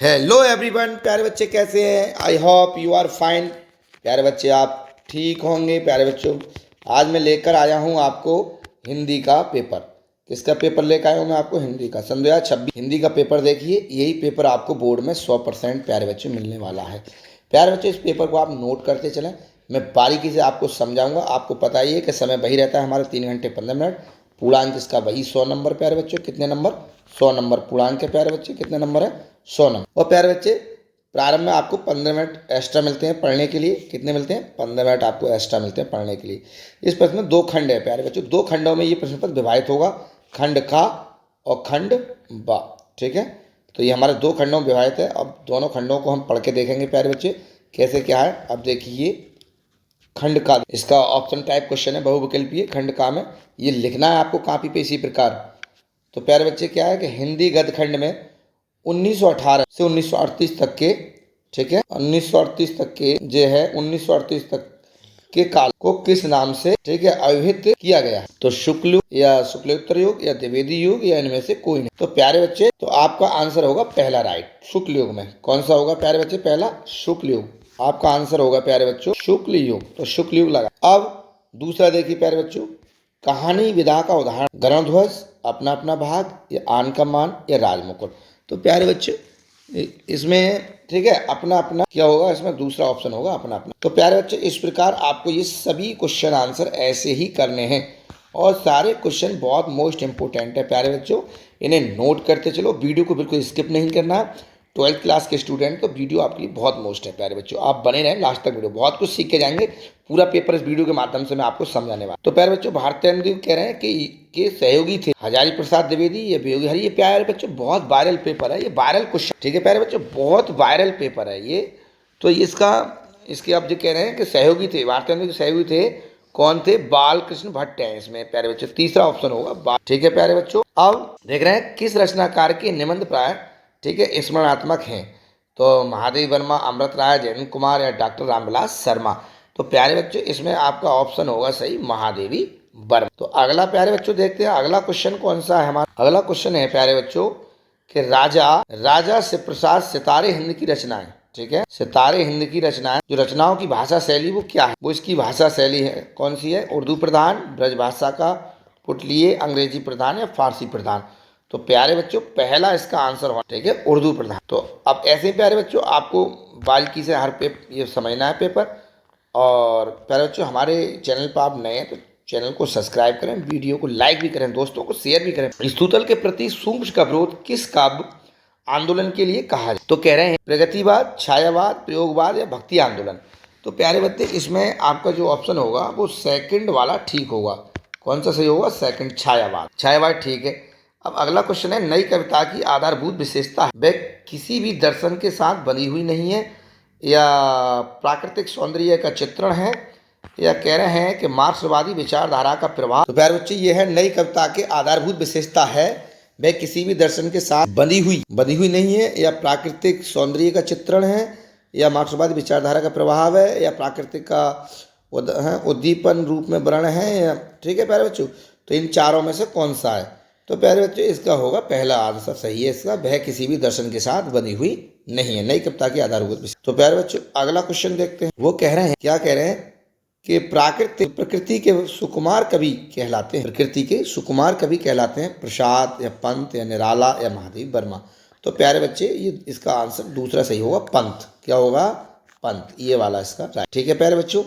Hello everyone, प्यारे बच्चे कैसे हैं? I hope you are fine. प्यारे बच्चे आप ठीक होंगे। प्यारे बच्चों, आज मैं लेकर आया हूँ आपको हिंदी का पेपर। किसका पेपर लेकर आया हूँ मैं आपको? हिंदी का। सन 2026 हिंदी का पेपर देखिए। यही पेपर आपको बोर्ड में 100% प्यारे बच्चे मिलने वाला है। प्यारे बच्चे, इस पेपर को आप नोट करते चलें। मैं बारीकी से आपको समझाऊंगा। आपको पता ही है कि समय वही रहता है हमारे 3 घंटे 15 मिनट। पूर्णांक इसका वही 100 नंबर। प्यारे बच्चों, कितने नंबर? 100 नंबर पूर्णांक है। प्यारे बच्चे, कितने नंबर है? 100 नंबर। और प्यारे बच्चे, प्रारंभ में आपको 15 मिनट एक्स्ट्रा मिलते हैं पढ़ने के लिए। कितने मिलते हैं? 15 मिनट आपको एक्स्ट्रा मिलते हैं पढ़ने के लिए। इस प्रश्न में 2 खंड है प्यारे बच्चों। 2 खंडों में ये प्रश्न पत्र विभाजित होगा, खंड का और खंड बा। ठीक है, तो ये हमारे 2 खंडों में विभाजित है। अब दोनों खंडों को हम पढ़ के देखेंगे प्यारे बच्चे कैसे क्या है। अब देखिए, खंड का इसका ऑप्शन टाइप क्वेश्चन है, बहुविकल्पीय। खंड का में ये लिखना है आपको कॉपी पे इसी प्रकार। तो प्यारे बच्चे क्या है कि हिंदी गद्य खंड में 1918 से 1938 तक के, ठीक है, 1938 तक के जो है 1938 तक के काल को किस नाम से, ठीक है, अभिहित किया गया है? तो शुक्ल युग या शुक्लोत्तर युग या द्विवेदी युग या इनमें से कोई नहीं। तो प्यारे बच्चे, तो आपका आंसर होगा पहला राइट। शुक्ल युग में कौन सा होगा प्यारे बच्चे? पहला शुक्ल युग। आपका आंसर होगा प्यारे बच्चों शुक्ल युग। तो शुक्ल युग लगा। अब दूसरा देखिए प्यारे बच्चों, कहानी विधा का उदाहरण गरुड़ध्वज, अपना अपना भाग या आन का मान या राजमुकुट। तो प्यारे बच्चे, इसमें ठीक है अपना अपना क्या होगा? इसमें दूसरा ऑप्शन होगा अपना अपना। तो प्यारे बच्चे, इस प्रकार आपको ये सभी क्वेश्चन आंसर ऐसे ही करने हैं और सारे क्वेश्चन बहुत मोस्ट इंपोर्टेंट है प्यारे बच्चों। इन्हें नोट करते चलो, वीडियो को बिल्कुल स्किप नहीं करना है। 12th क्लास के स्टूडेंट तो वीडियो आपके लिए बहुत मोस्ट है प्यारे बच्चों। आप बने रहें लास्ट तक, वीडियो बहुत कुछ सीख के जाएंगे। पूरा पेपर इस वीडियो के माध्यम से मैं आपको समझाने वाला। तो प्यारे बच्चों, भारतीय हिंदी कह रहे हैं कि सहयोगी थे हजारी प्रसाद द्विवेदी, ये वियोगी हरि। ये प्यारे बच्चों बहुत वायरल पेपर है, ये वायरल क्वेश्चन, ठीक है प्यारे बच्चों, बहुत वायरल पेपर है ये। तो इसका इसके आप जो कह रहे हैं कि सहयोगी थे, भारतीय हिंदी के सहयोगी थे, कौन थे? बाल कृष्ण भट्ट हैं इसमें प्यारे बच्चों। तीसरा ऑप्शन होगा, ठीक है प्यारे बच्चों। अब देख रहे हैं किस रचनाकार के निबंध प्राय, ठीक है, स्मरणात्मक हैं? तो महादेवी वर्मा, अमृत राय, जयंत कुमार या डॉक्टर रामविलास शर्मा। तो प्यारे बच्चों, इसमें आपका ऑप्शन होगा सही महादेवी वर्मा। तो अगला प्यारे बच्चों देखते हैं अगला क्वेश्चन कौन सा है हमारा। अगला क्वेश्चन है प्यारे बच्चों कि राजा राजा शिवप्रसाद सितारे हिंद की रचनाएं, ठीक है, सितारे हिंद की रचनाएं, जो रचनाओं की भाषा शैली वो क्या है? वो इसकी भाषा शैली है कौन सी है? उर्दू प्रधान, ब्रजभाषा का पुटलिए, अंग्रेजी प्रधान या फारसी प्रधान। तो प्यारे बच्चों, पहला इसका आंसर होगा, ठीक है, उर्दू प्रधान। तो अब ऐसे ही प्यारे बच्चों आपको बारीकी से हर पेपर ये समझना है पेपर। और प्यारे बच्चों, हमारे चैनल पर आप नए हैं तो चैनल को सब्सक्राइब करें, वीडियो को लाइक भी करें, दोस्तों को शेयर भी करें। स्तुतल के प्रति सूक्ष्म का विरोध किस काव्य आंदोलन के लिए कहा जाए? तो कह रहे हैं प्रगतिवाद, छायावाद, प्रयोगवाद या भक्ति आंदोलन। तो प्यारे बच्चे, इसमें आपका जो ऑप्शन होगा वो सेकंड वाला ठीक होगा। कौन सा सही होगा? सेकंड, छायावाद। छायावाद ठीक है। अब अगला क्वेश्चन है, नई कविता की आधारभूत विशेषता है? वह किसी भी दर्शन के साथ बनी हुई नहीं है, या प्राकृतिक सौंदर्य का चित्रण है, या कह रहे हैं कि मार्क्सवादी विचारधारा का प्रभाव। तो प्यारे बच्चे, ये है नई कविता के आधारभूत विशेषता है वह किसी भी दर्शन के साथ बंधी हुई नहीं है, या प्राकृतिक सौंदर्य का चित्रण है, या मार्क्सवादी विचारधारा का प्रभाव है, या प्राकृतिक का उद्दीपन रूप में वर्ण है, या, ठीक है प्यारे बच्चों, तो इन चारों में से कौन सा है? तो प्यारे बच्चों, इसका होगा पहला आंसर सही है इसका, वह किसी भी दर्शन के साथ बनी हुई नहीं है, नई कविता की आधारभूत विशेषता। तो प्यारे बच्चों, अगला क्वेश्चन देखते हैं। वो कह रहे हैं, क्या कह रहे हैं कि प्रकृति के सुकुमार कवि कहलाते हैं, प्रकृति के सुकुमार कवि कहलाते हैं प्रसाद या पंत या निराला या महादेवी वर्मा। तो प्यारे बच्चे, ये इसका आंसर दूसरा सही होगा, पंत। क्या होगा? पंत, ये वाला इसका राइट, ठीक है प्यारे बच्चों।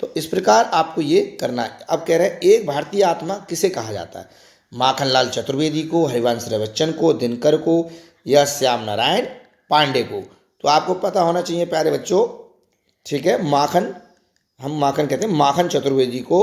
तो इस प्रकार आपको ये करना है। अब कह रहे हैं एक भारतीय आत्मा किसे कहा जाता है? माखनलाल चतुर्वेदी को, हरिवंश राय बच्चन को, दिनकर को या श्याम नारायण पांडे को। तो आपको पता होना चाहिए प्यारे बच्चों, ठीक है, हम माखन कहते हैं माखन चतुर्वेदी को,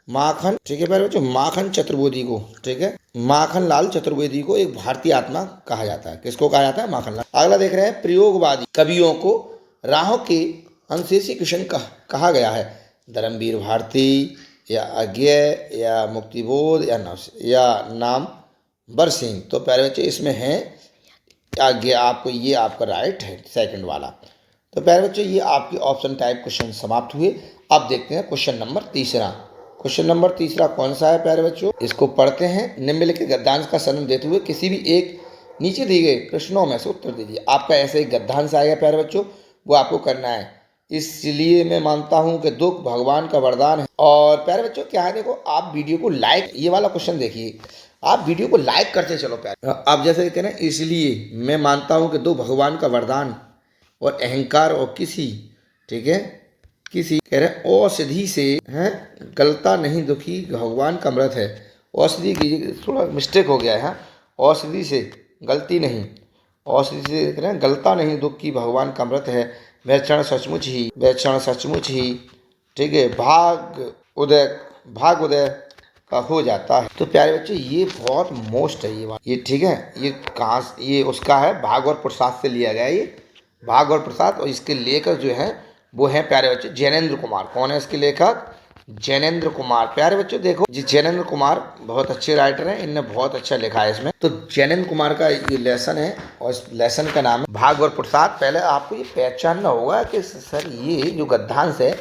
माखन, ठीक है प्यारे बच्चों, माखन चतुर्वेदी को, ठीक है, माखन लाल चतुर्वेदी को एक भारतीय आत्मा कहा जाता है। किसको कहा जाता है? माखन लाल। अगला देख रहे हैं, प्रयोगवादी कवियों को राहों के अंशेषी कृष्ण कहा गया है? धर्मवीर भारती या अज्ञेय या मुक्तिबोध या नाम बर सिंह। तो प्यारे बच्चे, इसमें है अज्ञेय। आपको ये आपका राइट है, सेकंड वाला। तो प्यारे बच्चों, ये आपके ऑप्शन टाइप क्वेश्चन समाप्त हुए। अब देखते हैं क्वेश्चन नंबर तीसरा। क्वेश्चन नंबर तीसरा कौन सा है प्यारे बच्चों? इसको पढ़ते हैं। निम्नलिखित गद्यांश का संदर्भ देते हुए किसी भी एक नीचे दिए गए प्रश्नों में से उत्तर दीजिए। आपका ऐसे एक गद्यांश आएगा प्यारे बच्चों, वो आपको करना है। इसलिए मैं मानता हूँ कि दुख भगवान का वरदान है। और प्यारे बच्चों क्या है, देखो आप वीडियो को लाइक, ये वाला क्वेश्चन देखिए, आप वीडियो को लाइक करते चलो प्यारे। आप जैसे कह रहे हैं, इसलिए मैं मानता हूँ कि दुख भगवान का वरदान और अहंकार और किसी, ठीक है, किसी कह रहे हैं औषधि से है गलता नहीं, दुखी भगवान का अमृत है। औषधि की थोड़ा मिस्टेक हो गया है, हाँ? औषधि से गलती नहीं, औषधि से कह रहे हैं गलता नहीं, दुख की भगवान का अमृत है। वह क्षण सचमुच ही, ठीक है, भाग उदय का हो जाता है। तो प्यारे बच्चे ये बहुत मोस्ट है ये बात, ये ठीक है, ये कहाँ, ये उसका है भाग और प्रसाद से लिया गया है, ये भाग और प्रसाद। और इसके लेखक जो है वो है प्यारे बच्चे जैनेन्द्र कुमार। कौन है इसके लेखक? जैनेन्द्र कुमार। प्यारे बच्चों देखो जी, जैनेन्द्र कुमार बहुत अच्छे राइटर हैं, इनने बहुत अच्छा लिखा है इसमें। तो जैनेन्द्र कुमार का ये लेसन है और इस लेसन का नाम है भाग और प्रसाद। पहले आपको ये पहचानना होगा कि सर ये जो गद्यांश है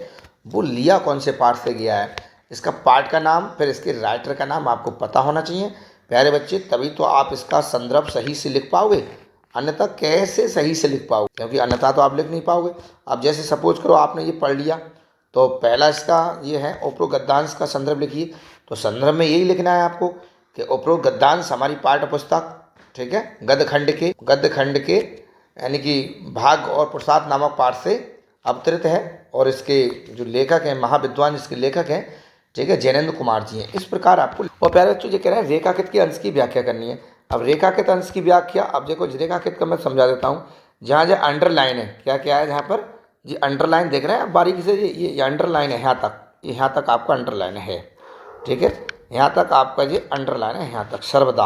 वो लिया कौन से पाठ से गया है, इसका पाठ का नाम, फिर इसके राइटर का नाम आपको पता होना चाहिए प्यारे बच्चे, तभी तो आप इसका संदर्भ सही से लिख पाओगे। अन्यथा कैसे सही से लिख पाओगे, क्योंकि अन्यथा तो आप लिख नहीं पाओगे। अब जैसे सपोज करो आपने ये पढ़ लिया, तो पहला इसका ये है उपरोक्त गद्यांश का संदर्भ लिखिए। तो संदर्भ में यही लिखना है आपको कि उपरोक्त गद्यांश हमारी पाठ्य पुस्तक, ठीक है, गद्य खंड के यानी कि भाग और प्रसाद नामक पाठ से अवतरित है। और इसके जो लेखक हैं, महाविद्वान इसके लेखक हैं, ठीक है, जैनेन्द्र कुमार जी हैं। इस प्रकार आपको, और प्यारे बच्चों ये कह रहे हैं रेखाकृत के अंश की व्याख्या करनी है। अब रेखाकृत अंश की व्याख्या, अब देखो रेखाकृत का मैं समझा देता हूँ। जहाँ जहाँ अंडरलाइन है, क्या क्या है जहाँ पर जी अंडरलाइन देख रहे हैं आप बारीकी से, ये अंडरलाइन है यहाँ तक, यहाँ तक आपका अंडरलाइन है, ठीक है, यहाँ तक आपका ये अंडरलाइन है, यहाँ तक सर्वदा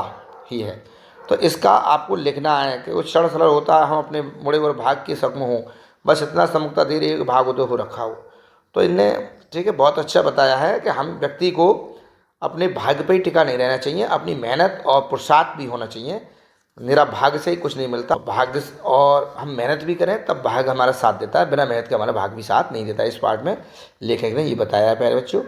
ही है। तो इसका आपको लिखना है कि वो क्षण सरल होता है, हम अपने मुड़े हुए भाग के सकम हो, बस इतना समुखता दे रही है कि भाग उदय हो रखा हो। तो इनने, ठीक है, बहुत अच्छा बताया है कि हम व्यक्ति को अपने भाग्य पर ही टिका नहीं रहना चाहिए, अपनी मेहनत और पुरुषार्थ भी होना चाहिए। मेरा भाग्य से ही कुछ नहीं मिलता, भाग्य और हम मेहनत भी करें तब भाग्य हमारा साथ देता है, बिना मेहनत के हमारा भाग्य भी साथ नहीं देता। इस पार्ट में लेखक ने ये बताया है प्यारे बच्चों।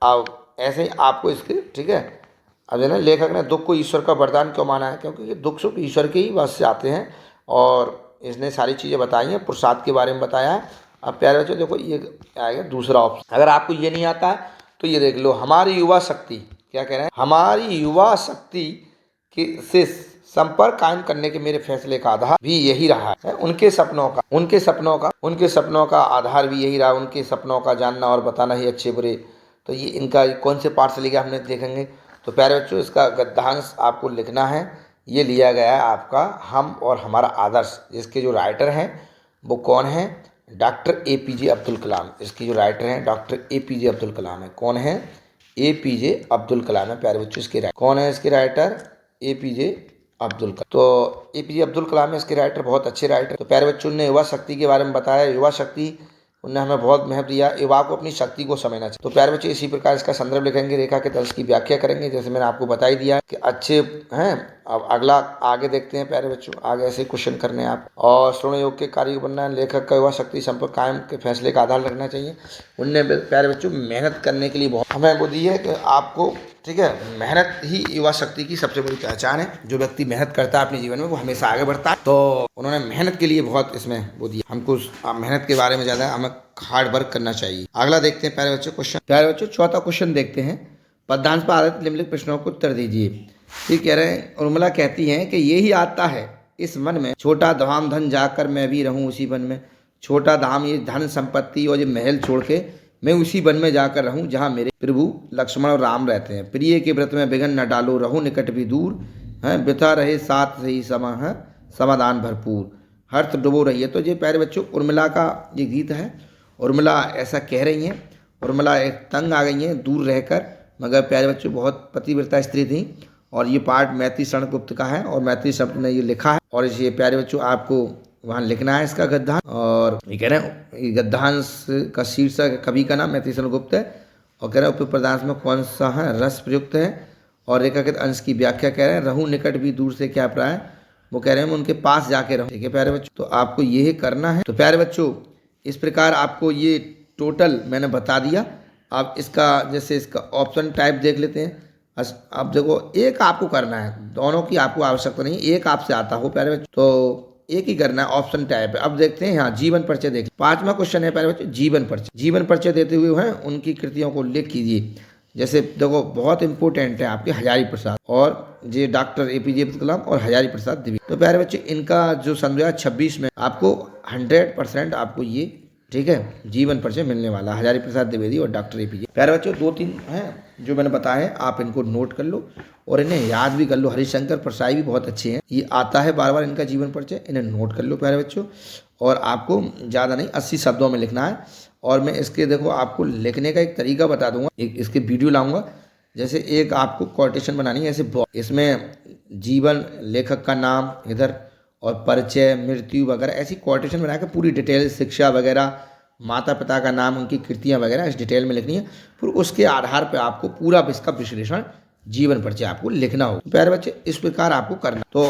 अब ऐसे ही आपको इसके, ठीक है, अब जो है लेखक ने दुख को ईश्वर का वरदान क्यों माना है, क्योंकि ये दुख सुख ईश्वर के ही वश से आते हैं, और इसने सारी चीज़ें बताई हैं, प्रसाद के बारे में बताया है। अब प्यारे बच्चों देखो ये आएगा दूसरा ऑप्शन, अगर आपको ये नहीं आता है तो ये देख लो, हमारी युवा शक्ति, क्या कह रहे हैं, हमारी युवा शक्ति के से संपर्क कायम करने के मेरे फैसले का आधार भी यही रहा है। उनके सपनों का आधार भी यही रहा, उनके सपनों का जानना और बताना ही अच्छे बुरे। तो ये इनका कौन से पाठ से लिखा हमने देखेंगे। तो प्यारे बच्चों इसका गद्यांश आपको लिखना है, ये लिया गया है आपका हम और हमारा आदर्श। इसके जो राइटर हैं वो कौन है? Doctor APJ Abdul Kalam. इसकी जो राइटर हैं डॉक्टर APJ अब्दुल कलाम है। कौन है? APJ अब्दुल कलाम है प्यारे बच्चों इसके राइटर। कौन है इसके राइटर? APJ अब्दुल कलाम। तो APJ अब्दुल कलाम है इसके राइटर, बहुत अच्छे राइटर। तो प्यारे बच्चों ने युवा शक्ति के बारे में बताया, युवा शक्ति उनने हमें बहुत महत्व दिया, युवा को अपनी शक्ति को समझना चाहिए। तो प्यारे बच्चों इसी प्रकार इसका संदर्भ लिखेंगे, रेखा के तर्ज की व्याख्या करेंगे, जैसे मैंने आपको बता ही दिया कि अच्छे हैं। अब अगला आगे देखते हैं प्यारे बच्चों, आगे ऐसे क्वेश्चन करने हैं आप। और श्रवण योग के कार्य बनना है, लेखक का युवा शक्ति संपर्क कायम के फैसले का आधार रखना चाहिए। उनने प्यारे बच्चों मेहनत करने के लिए बहुत हमें वो दी है कि आपको, ठीक है, मेहनत ही युवा शक्ति की सबसे बड़ी पहचान है। जो व्यक्ति मेहनत करता है अपने जीवन में वो हमेशा आगे बढ़ता है। तो उन्होंने मेहनत के लिए बहुत इसमें वो दिया हमको, मेहनत के बारे में ज़्यादा हमें हार्ड वर्क करना चाहिए। अगला देखते हैं प्यारे बच्चों क्वेश्चन। प्यारे बच्चों चौथा क्वेश्चन देखते हैं, पद्यांश पर आधारित निम्नलिखित प्रश्नों को उत्तर दीजिए। ये कह रहे हैं, उर्मिला कहती हैं कि यही आता है इस मन में, छोटा धाम धन जाकर मैं भी रहूं उसी वन में। छोटा धाम ये धन संपत्ति और ये महल छोड़ के मैं उसी वन में जाकर रहूं जहां मेरे प्रभु लक्ष्मण और राम रहते हैं। प्रिय के व्रत में विघ्न न डालो, रहूं निकट भी दूर, है बिता रहे साथ सही समा है समाधान भरपूर, हर्ष डुबो रही है। तो ये प्यारे बच्चों उर्मिला का ये गीत है। उर्मिला ऐसा कह रही हैं, उर्मिला एक तंग आ गई हैं दूर रहकर, मगर प्यारे बच्चों बहुत पतिव्रता स्त्री थी। और ये पाठ मैत्री शरण गुप्त का है और मैत्री शब्द ने ये लिखा है। और ये प्यारे बच्चों आपको वहाँ लिखना है इसका गद्यांश। और ये कह रहे हैं गद्यांश का शीर्षक कवि का नाम मैत्री शरण गुप्त है। और कह रहे हैं उपयुक्त पदार्थ में कौन सा है रस प्रयुक्त है। और रेखाकृत अंश की व्याख्या कह रहे हैं, रहूं निकट भी दूर से क्या प्राय, वो कह रहे हैं मैं उनके पास जाके रहूं। ठीक है प्यारे बच्चों, तो आपको ये करना है। तो प्यारे बच्चों इस प्रकार आपको ये टोटल मैंने बता दिया। आप इसका जैसे इसका ऑप्शन टाइप देख लेते हैं। अब देखो एक आपको करना है, दोनों की आपको आवश्यकता नहीं, एक आपसे आता हो प्यारे बच्चों तो एक ही करना है, ऑप्शन टाइप है। अब देखते हैं यहाँ जीवन परिचय देख, 5वां क्वेश्चन है प्यारे बच्चों जीवन परिचय। जीवन परिचय देते हुए हैं उनकी कृतियों को लिख कीजिए। जैसे देखो बहुत इंपॉर्टेंट है आपके हजारी प्रसाद और ये डॉक्टर APJ अब्दुल कलाम और हजारी प्रसाद द्विवेदी। तो प्यारे बच्चे इनका जो सन 2026 में आपको 100% आपको ये ठीक है जीवन परिचय मिलने वाला, हजारी प्रसाद द्विवेदी और डॉक्टर APJ। प्यारे बच्चों 2-3 हैं जो मैंने बताया है, आप इनको नोट कर लो और इन्हें याद भी कर लो। हरिशंकर प्रसाई भी बहुत अच्छे हैं, ये आता है बार बार इनका जीवन परिचय, इन्हें नोट कर लो प्यारे बच्चों। और आपको ज़्यादा नहीं 80 शब्दों में लिखना है। और मैं इसके देखो आपको लिखने का एक तरीका बता दूंगा, एक इसके वीडियो लाऊंगा। जैसे एक आपको कोटेशन बनानी है, ऐसे इसमें जीवन, लेखक का नाम इधर और परिचय, मृत्यु वगैरह ऐसी कोटेशन बना के पूरी डिटेल, शिक्षा वगैरह, माता पिता का नाम, उनकी कृतियाँ वगैरह इस डिटेल में लिखनी है। फिर उसके आधार पर आपको पूरा इसका विश्लेषण जीवन परिचय आपको लिखना होगा। प्यारे बच्चे इस प्रकार आपको करना। तो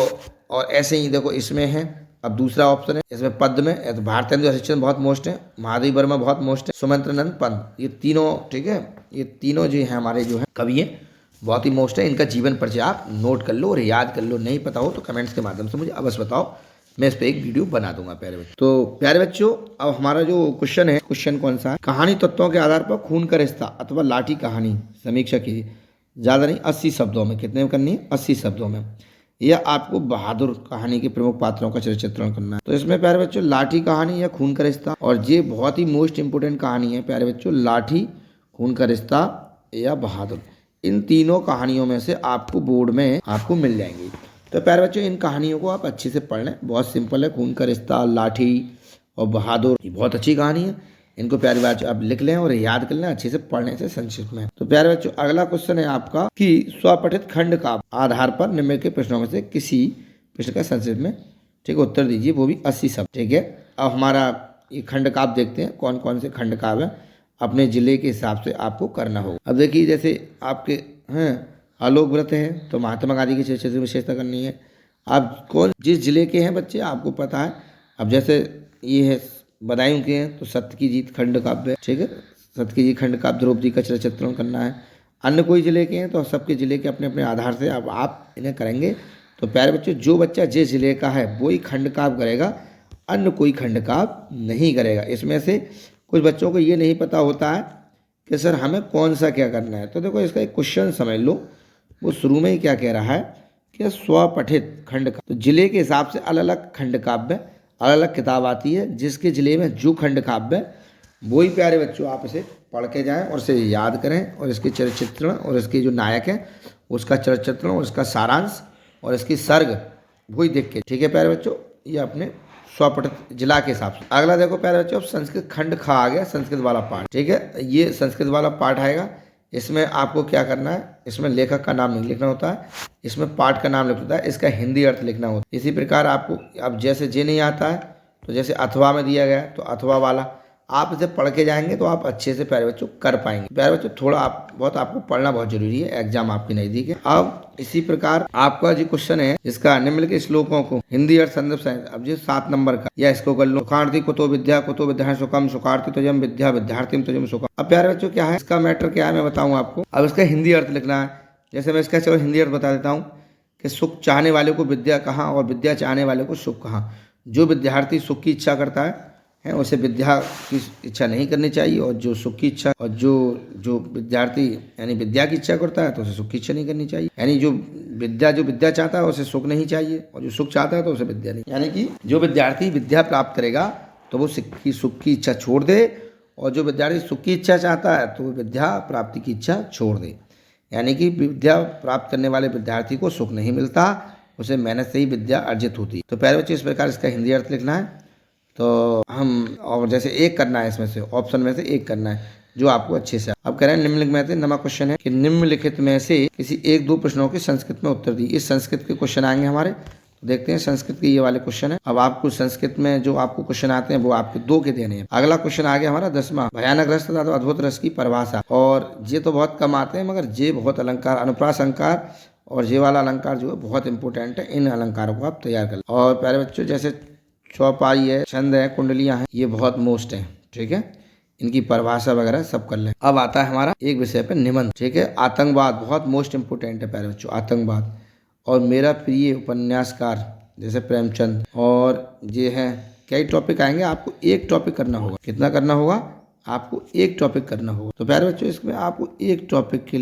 और ऐसे ही देखो इसमें है, अब दूसरा ऑप्शन है इसमें पद में, तो भारतेंदु हरिश्चंद्र बहुत मोस्ट है, महादेवी वर्मा बहुत मोस्ट है, सुमंत्रनंद पंत, ये तीनों ठीक है, ये तीनों जो है हमारे जो है कवि है, बहुत ही मोस्ट है। इनका जीवन परिचय आप नोट कर लो और याद कर लो। नहीं पता हो तो कमेंट्स के माध्यम से मुझे अवश्य बताओ, मैं इस पर एक वीडियो बना दूंगा प्यारे बच्चों। तो प्यारे बच्चों अब हमारा जो क्वेश्चन है, क्वेश्चन कौन सा है, कहानी तत्वों के आधार पर खून का रिश्ता अथवा लाठी कहानी समीक्षा कीजिए। ज़्यादा नहीं 80 शब्दों में, कितने में करनी है 80 शब्दों में। यह आपको बहादुर कहानी के प्रमुख पात्रों का चरित्र चित्रण करना है। तो इसमें प्यारे बच्चों लाठी कहानी या खून का रिश्ता, और ये बहुत ही मोस्ट इंपोर्टेंट कहानी है प्यारे बच्चों, लाठी, खून का रिश्ता या बहादुर, इन तीनों कहानियों में से आपको बोर्ड में आपको मिल जाएंगी। तो प्यारे बच्चों इन कहानियों को आप अच्छे से पढ़ लें, बहुत सिंपल है। खून का रिश्ता, लाठी और बहादुर, ये बहुत अच्छी कहानी है। इनको प्यारे बच्चों आप लिख लें और याद कर लें अच्छे से पढ़ने से संक्षिप्त में। तो प्यारे बच्चों अगला क्वेश्चन है आपका कि स्वपठित खंड का आधार पर निम्न के प्रश्नों में से किसी प्रश्न का संक्षिप्त में ठीक है उत्तर दीजिए, वो भी 80 शब्द। ठीक है, अब हमारा ये खंड काव्य देखते हैं कौन कौन से खंड काव्य अपने जिले के हिसाब से आपको करना होगा। अब देखिए जैसे आपके हैं आलोक व्रत है तो महात्मा गांधी की चरित्र विशेषता करनी है। आप कौन जिस जिले के हैं बच्चे आपको पता है। अब जैसे ये है बदायूं के हैं तो सत्य की जीत खंड काव्य, ठीक है, सत्य की जीत खंड काव्य द्रौपदी का चरित्र चित्रण करना है। अन्य कोई जिले के हैं तो सबके जिले के अपने अपने आधार से अब आप इन्हें करेंगे। तो प्यारे बच्चों जो बच्चा जिस जिले का है वो ही खंड काव्य करेगा, अन्य कोई खंड काव्य नहीं करेगा। इसमें से कुछ बच्चों को ये नहीं पता होता है कि सर हमें कौन सा क्या करना है। तो देखो इसका एक क्वेश्चन समझ लो, वो शुरू में ही क्या कह रहा है कि स्वपठित खंड काव्य, तो जिले के हिसाब से अलग अलग खंड काव्य, अलग अलग किताब आती है। जिसके जिले में जो खंड काव्य है वही प्यारे बच्चों आप इसे पढ़ के जाएं और इसे याद करें, और इसके चरित्र चित्रण और इसके जो नायक हैं उसका चरित्र चित्रण और इसका सारांश और इसकी सर्ग वही देख के, ठीक है प्यारे बच्चों, ये अपने स्वपठित जिला के हिसाब से। अगला देखो प्यारे बच्चों, अब संस्कृत खंड खा आ गया, संस्कृत वाला पाठ, ठीक है, ये संस्कृत वाला पाठ आएगा। इसमें आपको क्या करना है, इसमें लेखक का नाम नहीं लिखना होता है, इसमें पाठ का नाम लिखना होता है, इसका हिंदी अर्थ लिखना होता है। इसी प्रकार आपको अब जैसे जे नहीं आता है तो जैसे अथवा में दिया गया है तो अथवा वाला आप इसे पढ़ के जाएंगे तो आप अच्छे से प्यारे बच्चों कर पाएंगे। प्यारे बच्चों थोड़ा आप बहुत आपको पढ़ना बहुत जरूरी है, एग्जाम आपके नजदीक है। अब इसी प्रकार आपका जो क्वेश्चन है जिसका निम्न के श्लोकों को हिंदी अर्थ संदर्भ साहित्य, अब जो 7 नंबर का, या इसको कर लो, सुखार्थी कुतो विद्या सुखम, सुखार्थी तुझम विद्या विद्यार्थी तुझम सुखम। अब प्यारे बच्चों क्या है इसका मैटर क्या है मैं बताऊँ आपको। अब इसका हिंदी अर्थ लिखना है। जैसे मैं इसका चलो हिंदी अर्थ बता देता हूँ कि सुख चाहने वाले को विद्या कहाँ और विद्या चाहने वाले को सुख कहाँ। जो विद्यार्थी सुख की इच्छा करता है उसे विद्या की इच्छा नहीं करनी चाहिए, और जो सुख की इच्छा, और जो विद्यार्थी यानी विद्या की इच्छा करता है तो उसे सुख की इच्छा नहीं करनी चाहिए। यानी जो विद्या चाहता है उसे सुख नहीं चाहिए, और जो सुख चाहता है तो उसे विद्या नहीं। यानी कि जो विद्यार्थी विद्या प्राप्त करेगा तो वो सुख की इच्छा छोड़ दे, और जो विद्यार्थी सुख की इच्छा चाहता है तो वो विद्या प्राप्ति की इच्छा छोड़ दे। यानी कि विद्या प्राप्त करने वाले विद्यार्थी को सुख नहीं मिलता, उसे मेहनत से ही विद्या अर्जित होती है। तो प्यारे बच्चे इस प्रकार इसका हिंदी अर्थ लिखना है। तो हम और जैसे एक करना है, इसमें से ऑप्शन में से एक करना है जो आपको अच्छे से। अब कह रहे हैं निम्नलिखित में से, नमा क्वेश्चन है कि निम्नलिखित में से किसी 1-2 प्रश्नों के संस्कृत में उत्तर दी। इस संस्कृत के क्वेश्चन आएंगे हमारे, तो देखते हैं संस्कृत के ये वाले क्वेश्चन है। अब आपको संस्कृत में जो आपको क्वेश्चन आते हैं वो आपके 2 के देने हैं। अगला क्वेश्चन आ गया हमारा 10वां, भयानक रस तथा तो अद्भुत रस की परिभाषा। और ये तो बहुत कम आते हैं मगर ये बहुत अलंकार, अनुप्रास अलंकार और ये वाला अलंकार जो है बहुत इंपॉर्टेंट है। इन अलंकारों को आप तैयार कर। और प्यारे बच्चों जैसे चौपाई है, छंद है, कुंडलियां हैं, ये बहुत मोस्ट है, ठीक है। इनकी परिभाषा वगैरह सब कर लें। अब आता है हमारा एक विषय पे निबंध, ठीक है। आतंकवाद बहुत मोस्ट इम्पोर्टेंट है प्यारे बच्चों, आतंकवाद। और मेरा प्रिय उपन्यासकार जैसे प्रेमचंद, और ये हैं कई टॉपिक आएंगे। आपको एक टॉपिक करना होगा। कितना करना होगा? आपको एक टॉपिक करना होगा। तो प्यारे बच्चों इसमें आपको एक टॉपिक के लिए